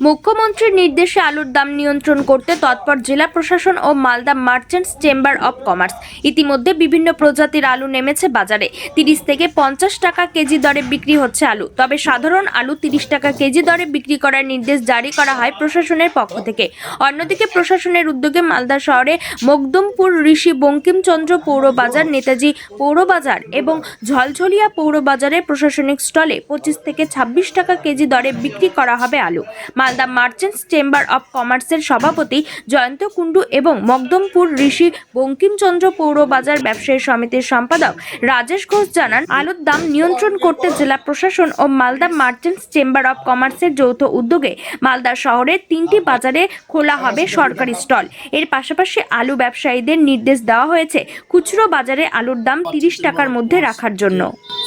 মুখ্যমন্ত্রীর নির্দেশে আলুর দাম নিয়ন্ত্রণ করতে তৎপর জেলা প্রশাসন ও Malda merchants chamber of commerce. ইতিমধ্যে বিভিন্ন প্রজাতির আলু নেমেছে বাজারে। 30 থেকে 50 টাকা কেজি দরে বিক্রি হচ্ছে আলু। তবে সাধারণ আলু 30 টাকা কেজি দরে বিক্রি করার নির্দেশ জারি করা হয় প্রশাসনের পক্ষ থেকে। অন্যদিকে প্রশাসনের উদ্যোগে মালদা শহরে মকদুমপুর, ঋষি বঙ্কিমচন্দ্র পৌর বাজার, নেতাজি পৌর বাজার এবং ঝলঝলিয়া পৌর বাজারে প্রশাসনিক স্টলে 25 থেকে 26 টাকা কেজি দরে বিক্রি করা হবে আলু। মালদা মার্চেন্টস চেম্বার অব কমার্সের সভাপতি জয়ন্ত কুন্ডু এবং মকদমপুর ঋষি বঙ্কিমচন্দ্র পৌর বাজার ব্যবসায়ী সমিতির সম্পাদক রাজেশ ঘোষ জানান, আলুর দাম নিয়ন্ত্রণ করতে জেলা প্রশাসন ও মালদা মার্চেন্টস চেম্বার অব কমার্সের যৌথ উদ্যোগে মালদা শহরের 3টি বাজারে খোলা হবে সরকারি স্টল। এর পাশাপাশি আলু ব্যবসায়ীদের নির্দেশ দেওয়া হয়েছে খুচরো বাজারে আলুর দাম 30 টাকার মধ্যে রাখার জন্য।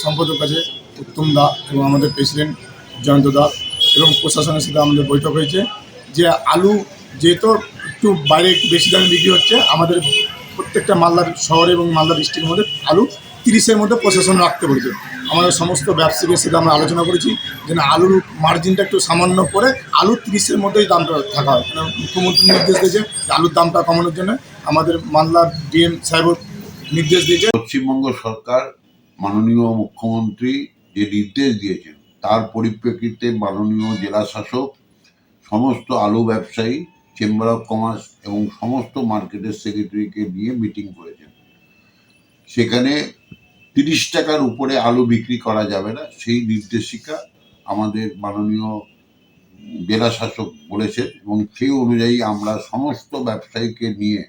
সম্পাদক আছে উত্তম দা এবং আমাদের প্রেসিডেন্ট জয়ন্ত দা এবং প্রশাসনের সাথে আমাদের বৈঠক হয়েছে যে আলু যেহেতু একটু বাইরে একটু বেশি দামে বিক্রি হচ্ছে, আমাদের প্রত্যেকটা মালদার শহরে এবং মালদা ডিস্ট্রিক্টের মধ্যে আলু 30-এর মধ্যে প্রশাসন রাখতে বলেছে। আমাদের সমস্ত ব্যবসায়ীদের সাথে আমরা আলোচনা করেছি যেন আলুর মার্জিনটা একটু সামান্য করে আলু 30-এর মধ্যেই দামটা থাকা হয়। কারণ মুখ্যমন্ত্রী নির্দেশ দিয়েছে যে আলুর দামটা কমানোর জন্য আমাদের মালদার ডিএম সাহেব নির্দেশ দিয়েছে। পশ্চিমবঙ্গ সরকার মাননীয় মুখ্যমন্ত্রী যে নির্দেশ দিয়েছেন তার পরিপ্রেক্ষিতে মাননীয় জেলা শাসক সমস্ত আলু ব্যবসায়ী, চেম্বার অফ কমার্স এবং সমস্ত মার্কেটের সেক্রেটারিকে নিয়ে মিটিং করেছেন। সেখানে 30 টাকার উপরে আলু বিক্রি করা যাবে না, সেই নির্দেশিকা আমাদের মাননীয় জেলা শাসক বলেছেন এবং সেই অনুযায়ী আমরা সমস্ত ব্যবসায়ীকে নিয়ে